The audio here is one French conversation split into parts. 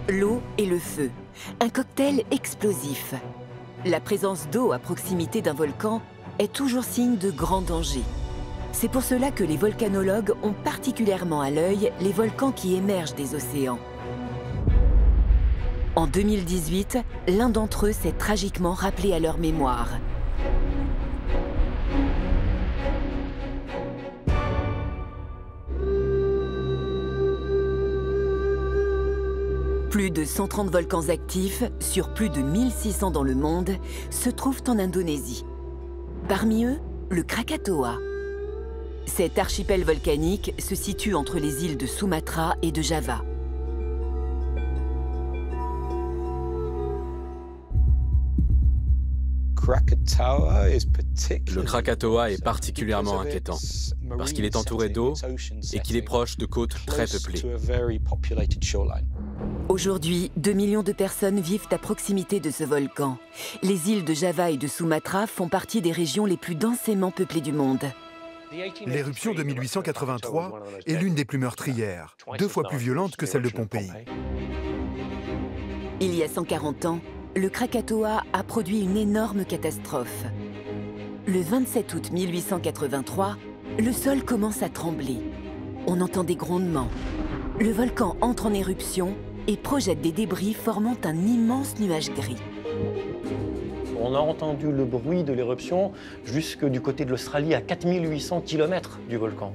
l'eau et le feu. Un cocktail explosif. La présence d'eau à proximité d'un volcan est toujours signe de grand danger. C'est pour cela que les volcanologues ont particulièrement à l'œil les volcans qui émergent des océans. En 2018, l'un d'entre eux s'est tragiquement rappelé à leur mémoire. Plus de 130 volcans actifs, sur plus de 1600 dans le monde, se trouvent en Indonésie. Parmi eux, le Krakatoa. Cet archipel volcanique se situe entre les îles de Sumatra et de Java. Le Krakatoa est particulièrement inquiétant parce qu'il est entouré d'eau et qu'il est proche de côtes très peuplées. Aujourd'hui, 2 millions de personnes vivent à proximité de ce volcan. Les îles de Java et de Sumatra font partie des régions les plus densément peuplées du monde. L'éruption de 1883 est l'une des plus meurtrières, 2 fois plus violente que celle de Pompéi. Il y a 140 ans, le Krakatoa a produit une énorme catastrophe. Le 27 août 1883, le sol commence à trembler. On entend des grondements. Le volcan entre en éruption et projette des débris formant un immense nuage gris. On a entendu le bruit de l'éruption jusque du côté de l'Australie, à 4800 km du volcan.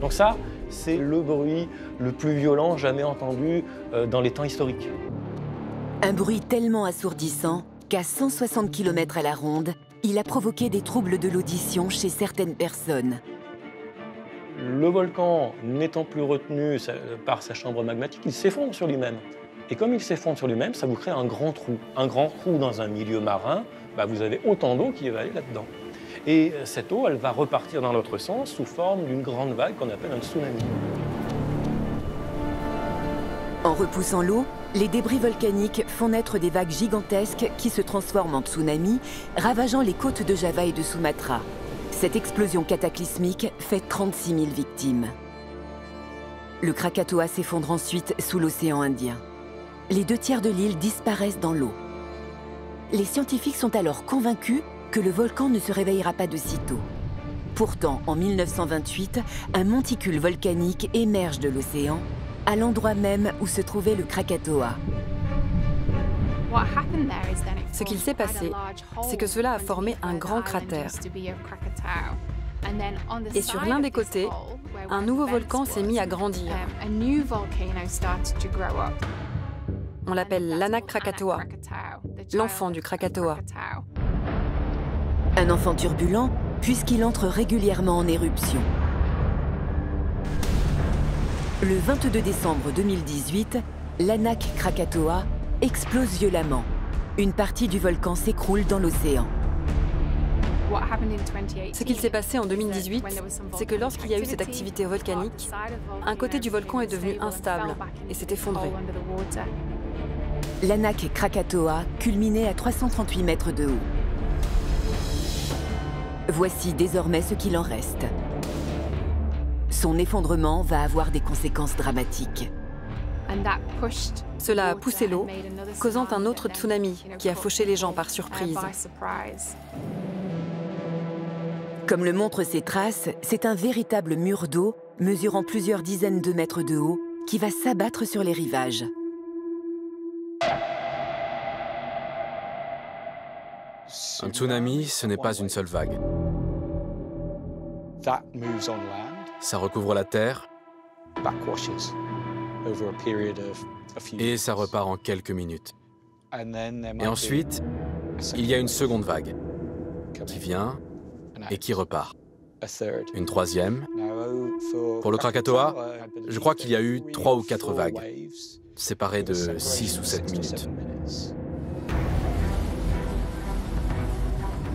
Donc ça, c'est le bruit le plus violent jamais entendu dans les temps historiques. Un bruit tellement assourdissant qu'à 160 km à la ronde, il a provoqué des troubles de l'audition chez certaines personnes. Le volcan n'étant plus retenu par sa chambre magmatique, il s'effondre sur lui-même. Et comme il s'effondre sur lui-même, ça vous crée un grand trou. Un grand trou dans un milieu marin, vous avez autant d'eau qui va aller là-dedans. Et cette eau, elle va repartir dans l'autre sens sous forme d'une grande vague qu'on appelle un tsunami. En repoussant l'eau, les débris volcaniques font naître des vagues gigantesques qui se transforment en tsunamis, ravageant les côtes de Java et de Sumatra. Cette explosion cataclysmique fait 36 000 victimes. Le Krakatoa s'effondre ensuite sous l'océan Indien. Les 2 tiers de l'île disparaissent dans l'eau. Les scientifiques sont alors convaincus que le volcan ne se réveillera pas de sitôt. Pourtant, en 1928, un monticule volcanique émerge de l'océan, à l'endroit même où se trouvait le Krakatoa. Ce qu'il s'est passé, c'est que cela a formé un grand cratère. Et sur l'un des côtés, un nouveau volcan s'est mis à grandir. On l'appelle l'Anak Krakatoa, l'enfant du Krakatoa. Un enfant turbulent, puisqu'il entre régulièrement en éruption. Le 22 décembre 2018, l'Anak Krakatoa explose violemment. Une partie du volcan s'écroule dans l'océan. Ce qu'il s'est passé en 2018, c'est que lorsqu'il y a eu cette activité volcanique, un côté du volcan est devenu instable et s'est effondré. L'Anak Krakatoa culminait à 338 mètres de haut. Voici désormais ce qu'il en reste. Son effondrement va avoir des conséquences dramatiques. Cela a poussé l'eau, causant un autre tsunami qui a fauché les gens par surprise. Comme le montrent ces traces, c'est un véritable mur d'eau, mesurant plusieurs dizaines de mètres de haut, qui va s'abattre sur les rivages. Un tsunami, ce n'est pas une seule vague. Ça recouvre la terre et ça repart en quelques minutes. Et ensuite, il y a une seconde vague qui vient et qui repart. Une troisième. Pour le Krakatoa, je crois qu'il y a eu 3 ou 4 vagues, séparées de 6 ou 7 minutes.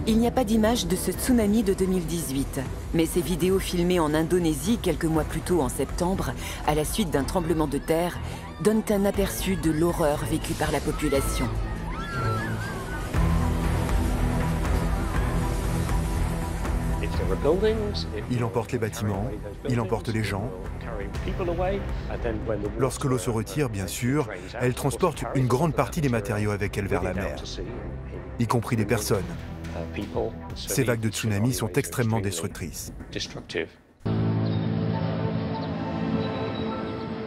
Il n'y a pas d'image de ce tsunami de 2018, mais ces vidéos filmées en Indonésie quelques mois plus tôt en septembre, à la suite d'un tremblement de terre, donnent un aperçu de l'horreur vécue par la population. Il emporte les bâtiments, il emporte les gens. Lorsque l'eau se retire, bien sûr, elle transporte une grande partie des matériaux avec elle vers la mer, y compris des personnes. Ces vagues de tsunami sont extrêmement destructrices.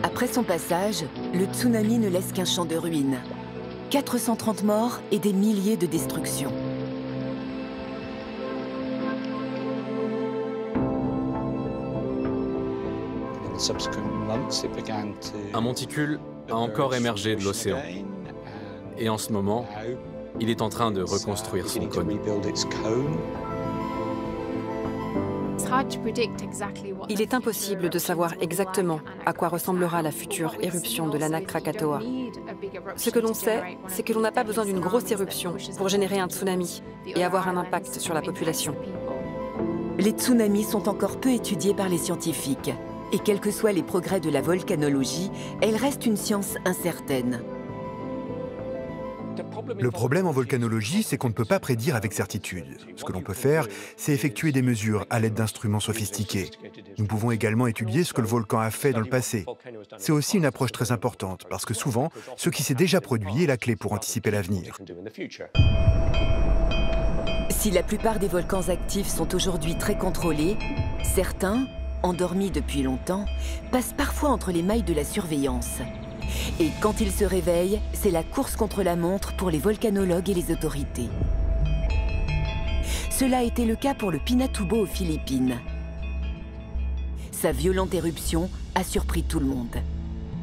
Après son passage, le tsunami ne laisse qu'un champ de ruines. 430 morts et des milliers de destructions. Un monticule a encore émergé de l'océan. Et en ce moment, il est en train de reconstruire son cône. Il est impossible de savoir exactement à quoi ressemblera la future éruption de l'Anak Krakatoa. Ce que l'on sait, c'est que l'on n'a pas besoin d'une grosse éruption pour générer un tsunami et avoir un impact sur la population. Les tsunamis sont encore peu étudiés par les scientifiques. Et quels que soient les progrès de la volcanologie, elle reste une science incertaine. Le problème en volcanologie, c'est qu'on ne peut pas prédire avec certitude. Ce que l'on peut faire, c'est effectuer des mesures à l'aide d'instruments sophistiqués. Nous pouvons également étudier ce que le volcan a fait dans le passé. C'est aussi une approche très importante, parce que souvent, ce qui s'est déjà produit est la clé pour anticiper l'avenir. Si la plupart des volcans actifs sont aujourd'hui très contrôlés, certains, endormis depuis longtemps, passent parfois entre les mailles de la surveillance. Et quand ils se réveillent, c'est la course contre la montre pour les volcanologues et les autorités. Cela a été le cas pour le Pinatubo aux Philippines. Sa violente éruption a surpris tout le monde.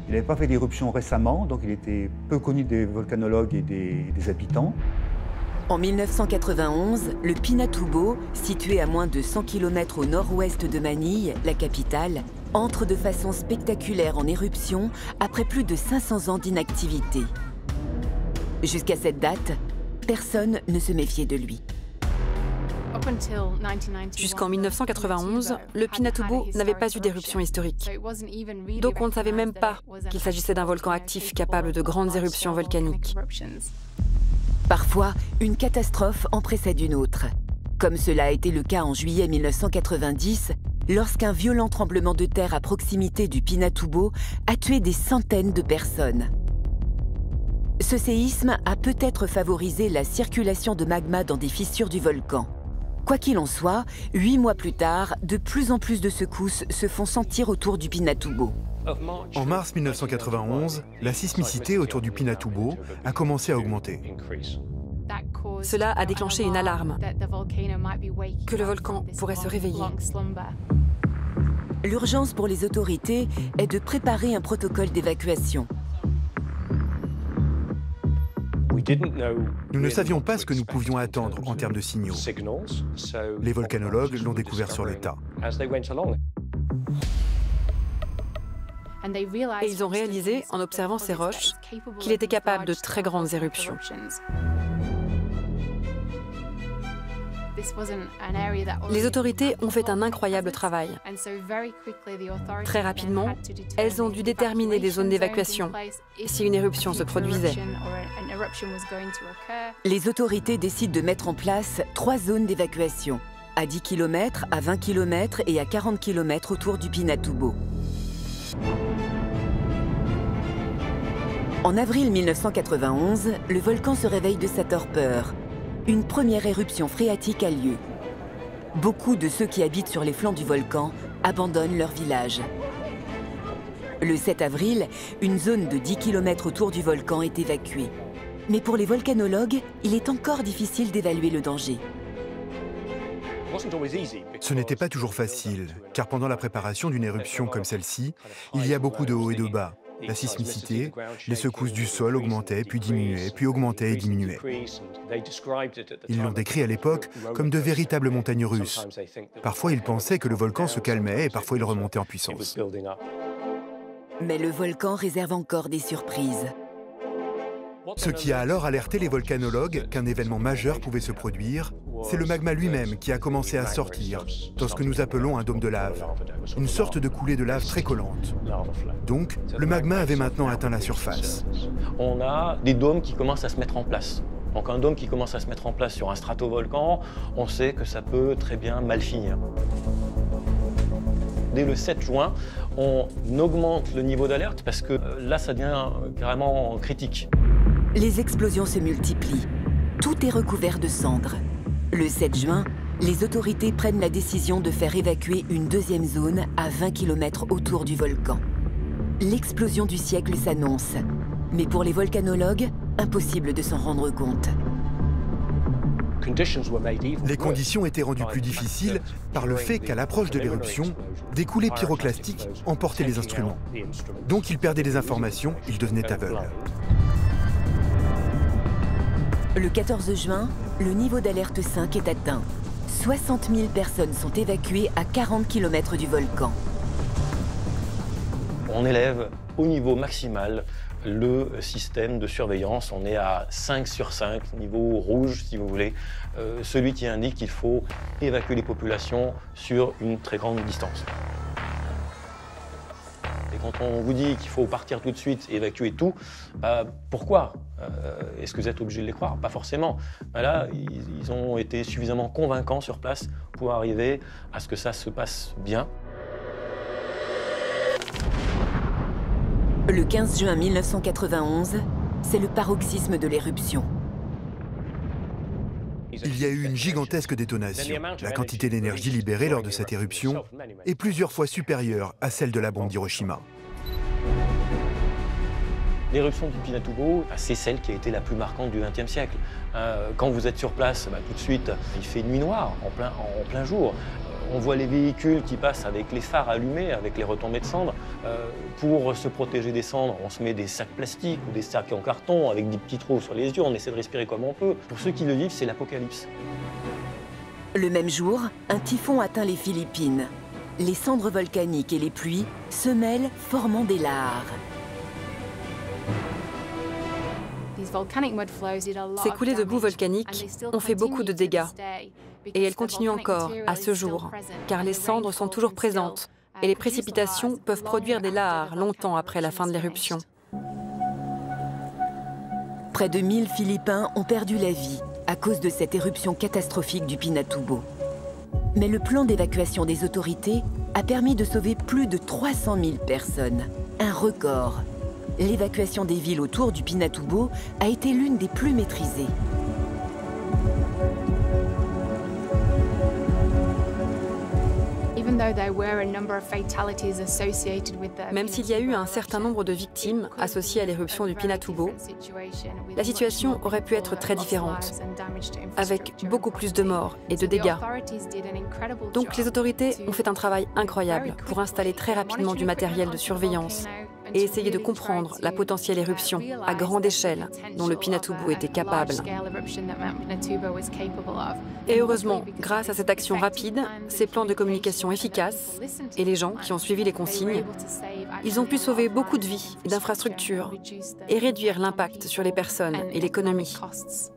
Il n'avait pas fait d'éruption récemment, donc il était peu connu des volcanologues et des habitants. En 1991, le Pinatubo, situé à moins de 100 km au nord-ouest de Manille, la capitale, entre de façon spectaculaire en éruption après plus de 500 ans d'inactivité. Jusqu'à cette date, personne ne se méfiait de lui. Jusqu'en 1991, le Pinatubo n'avait pas eu d'éruption historique. Donc on ne savait même pas qu'il s'agissait d'un volcan actif capable de grandes éruptions volcaniques. Parfois, une catastrophe en précède une autre. Comme cela a été le cas en juillet 1990, lorsqu'un violent tremblement de terre à proximité du Pinatubo a tué des centaines de personnes. Ce séisme a peut-être favorisé la circulation de magma dans des fissures du volcan. Quoi qu'il en soit, 8 mois plus tard, de plus en plus de secousses se font sentir autour du Pinatubo. En mars 1991, la sismicité autour du Pinatubo a commencé à augmenter. Cela a déclenché une alarme, que le volcan pourrait se réveiller. L'urgence pour les autorités est de préparer un protocole d'évacuation. Nous ne savions pas ce que nous pouvions attendre en termes de signaux. Les volcanologues l'ont découvert sur le tas. Et ils ont réalisé, en observant ces roches, qu'il était capable de très grandes éruptions. Les autorités ont fait un incroyable travail. Très rapidement, elles ont dû déterminer des zones d'évacuation si une éruption se produisait. Les autorités décident de mettre en place 3 zones d'évacuation, à 10 km, à 20 km et à 40 km autour du Pinatubo. En avril 1991, le volcan se réveille de sa torpeur. Une première éruption phréatique a lieu. Beaucoup de ceux qui habitent sur les flancs du volcan abandonnent leur village. Le 7 avril, une zone de 10 km autour du volcan est évacuée. Mais pour les volcanologues, il est encore difficile d'évaluer le danger. Ce n'était pas toujours facile, car pendant la préparation d'une éruption comme celle-ci, il y a beaucoup de hauts et de bas. La sismicité, les secousses du sol augmentaient, puis diminuaient, puis augmentaient et diminuaient. Ils l'ont décrit à l'époque comme de véritables montagnes russes. Parfois, ils pensaient que le volcan se calmait et parfois il remontait en puissance. Mais le volcan réserve encore des surprises. Ce qui a alors alerté les volcanologues qu'un événement majeur pouvait se produire, c'est le magma lui-même qui a commencé à sortir dans ce que nous appelons un dôme de lave, une sorte de coulée de lave très collante. Donc, le magma avait maintenant atteint la surface. On a des dômes qui commencent à se mettre en place. Donc un dôme qui commence à se mettre en place sur un stratovolcan, on sait que ça peut très bien mal finir. Dès le 7 juin, on augmente le niveau d'alerte parce que là, ça devient carrément critique. Les explosions se multiplient. Tout est recouvert de cendres. Le 7 juin, les autorités prennent la décision de faire évacuer une deuxième zone à 20 km autour du volcan. L'explosion du siècle s'annonce. Mais pour les volcanologues, impossible de s'en rendre compte. Les conditions étaient rendues plus difficiles par le fait qu'à l'approche de l'éruption, des coulées pyroclastiques emportaient les instruments. Donc ils perdaient des informations, ils devenaient aveugles. Le 14 juin, le niveau d'alerte 5 est atteint. 60 000 personnes sont évacuées à 40 km du volcan. On élève au niveau maximal le système de surveillance. On est à 5 sur 5, niveau rouge si vous voulez, celui qui indique qu'il faut évacuer les populations sur une très grande distance. Et quand on vous dit qu'il faut partir tout de suite et évacuer tout, pourquoi? Est-ce que vous êtes obligé de les croire? Pas forcément. Là, ils ont été suffisamment convaincants sur place pour arriver à ce que ça se passe bien. Le 15 juin 1991, c'est le paroxysme de l'éruption. Il y a eu une gigantesque détonation. La quantité d'énergie libérée lors de cette éruption est plusieurs fois supérieure à celle de la bombe d'Hiroshima. L'éruption du Pinatubo, c'est celle qui a été la plus marquante du XXe siècle. Quand vous êtes sur place, tout de suite, il fait nuit noire, en plein jour. On voit les véhicules qui passent avec les phares allumés, avec les retombées de cendres. Pour se protéger des cendres, on se met des sacs plastiques ou des sacs en carton avec des petits trous sur les yeux. On essaie de respirer comme on peut. Pour ceux qui le vivent, c'est l'apocalypse. Le même jour, un typhon atteint les Philippines. Les cendres volcaniques et les pluies se mêlent, formant des lahares. Ces coulées de boue volcanique ont fait beaucoup de dégâts. Et elles continuent encore à ce jour, car les cendres sont toujours présentes et les précipitations peuvent produire des lahares longtemps après la fin de l'éruption. Près de 1000 Philippins ont perdu la vie à cause de cette éruption catastrophique du Pinatubo. Mais le plan d'évacuation des autorités a permis de sauver plus de 300 000 personnes, un record. L'évacuation des villes autour du Pinatubo a été l'une des plus maîtrisées. Même s'il y a eu un certain nombre de victimes associées à l'éruption du Pinatubo, la situation aurait pu être très différente, avec beaucoup plus de morts et de dégâts. Donc les autorités ont fait un travail incroyable pour installer très rapidement du matériel de surveillance et essayer de comprendre la potentielle éruption à grande échelle dont le Pinatubo était capable. Et heureusement, grâce à cette action rapide, ces plans de communication efficaces et les gens qui ont suivi les consignes, ils ont pu sauver beaucoup de vies et d'infrastructures et réduire l'impact sur les personnes et l'économie.